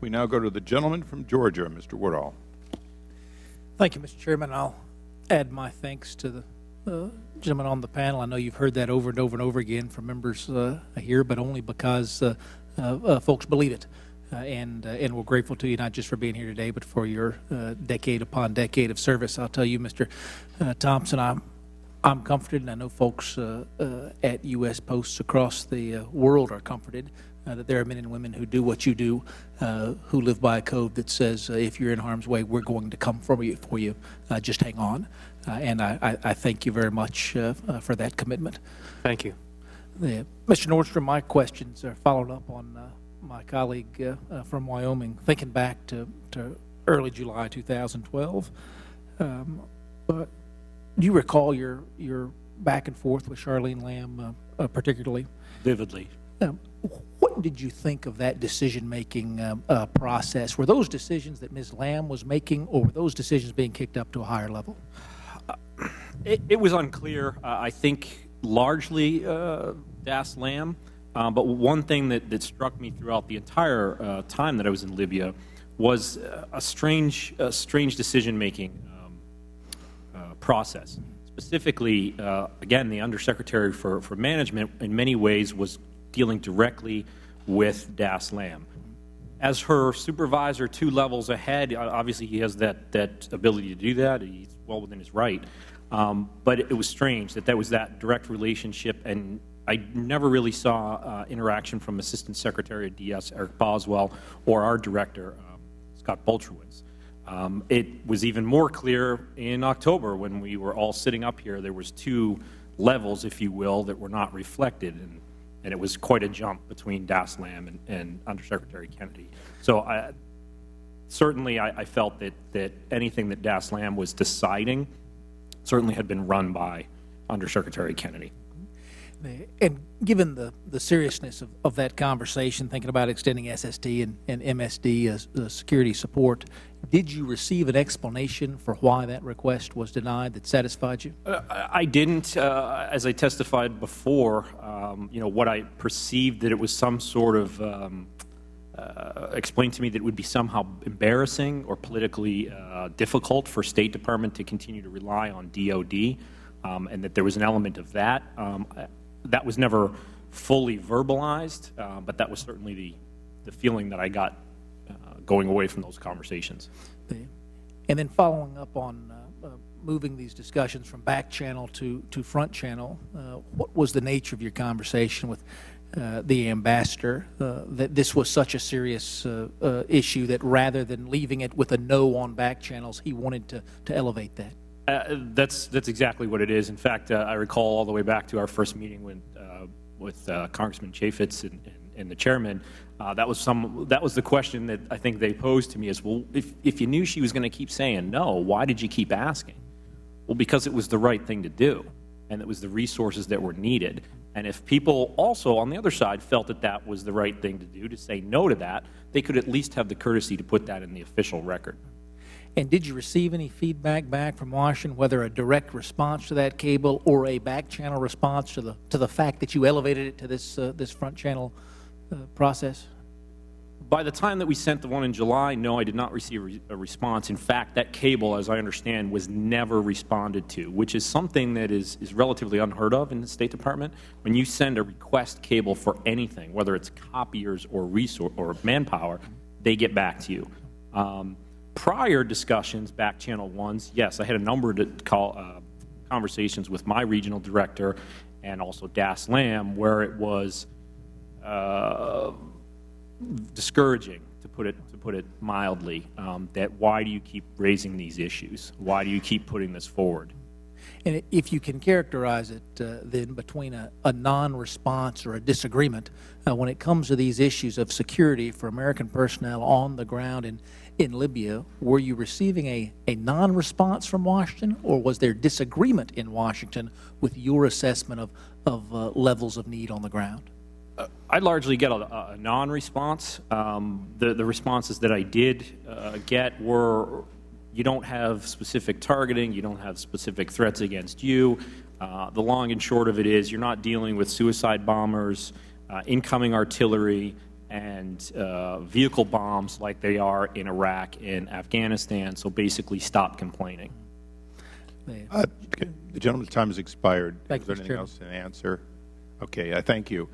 We now go to the gentleman from Georgia, Mr. Woodall. Thank you, Mr. Chairman. I'll add my thanks to the gentleman on the panel. I know you've heard that over and over and over again from members here, but only because folks believe it. And we're grateful to you, not just for being here today, but for your decade upon decade of service. I'll tell you, Mr. Thompson, I'm comforted, and I know folks at U.S. posts across the world are comforted that there are men and women who do what you do, who live by a code that says if you're in harm's way, we're going to come for you. Just hang on. And I thank you very much for that commitment. Thank you. Mr. Nordstrom, my questions are followed up on my colleague from Wyoming, thinking back to early July 2012. But do you recall your back and forth with Charlene Lamb particularly? Vividly. What did you think of that decision-making process? Were those decisions that Ms. Lamb was making, or were those decisions being kicked up to a higher level? It was unclear. I think largely Das Lamb. But one thing that struck me throughout the entire time that I was in Libya was a strange decision-making process. Specifically, again, the Undersecretary for Management in many ways was dealing directly with Das Lamb. As her supervisor 2 levels ahead, obviously he has that ability to do that. He's well within his right. But it was strange that was that direct relationship, and I never really saw interaction from Assistant Secretary of DS, Eric Boswell, or our director, Scott Boltrowitz. It was even more clear in October when we were all sitting up here. There was 2 levels, if you will, that were not reflected, and it was quite a jump between Das Lamb and Undersecretary Kennedy. So certainly I felt that anything that Das Lamb was deciding certainly had been run by Undersecretary Kennedy. And given the seriousness of that conversation, thinking about extending SST and MSD as security support, did you receive an explanation for why that request was denied that satisfied you? I didn't. As I testified before, what I perceived that it was some sort of explained to me that it would be somehow embarrassing or politically difficult for State Department to continue to rely on DOD, and that there was an element of that. That was never fully verbalized, but that was certainly the feeling that I got going away from those conversations. And then following up on moving these discussions from back channel to front channel, what was the nature of your conversation with the ambassador, that this was such a serious issue that rather than leaving it with a no on back channels, he wanted to elevate that? That's exactly what it is. In fact, I recall all the way back to our first meeting with Congressman Chaffetz and the chairman. That was the question that I think they posed to me is, well, if you knew she was going to keep saying no, why did you keep asking? Well, because it was the right thing to do, and it was the resources that were needed. And if people also on the other side felt that was the right thing to do, to say no to that, they could at least have the courtesy to put that in the official record. And did you receive any feedback back from Washington, whether a direct response to that cable or a back channel response to the fact that you elevated it to this front channel process? By the time that we sent the one in July, no, I did not receive a response. In fact, that cable, as I understand, was never responded to, which is something that is relatively unheard of in the State Department. When you send a request cable for anything, whether it's copiers or resource or manpower, they get back to you. Prior discussions, back channel ones, yes, I had a number of conversations with my regional director and also Das Lamb, where it was discouraging, to put it mildly, that why do you keep raising these issues? Why do you keep putting this forward? And if you can characterize it then between a non-response or a disagreement, when it comes to these issues of security for American personnel on the ground in Libya, were you receiving a non-response from Washington, or was there disagreement in Washington with your assessment of levels of need on the ground? I largely get a non-response. The responses that I did get were, you don't have specific targeting, you don't have specific threats against you. The long and short of it is you're not dealing with suicide bombers, incoming artillery, and vehicle bombs like they are in Iraq and Afghanistan, so basically stop complaining. Okay. The gentleman's time has expired. Thank Is you, there Mr. anything else to answer? Okay, thank you.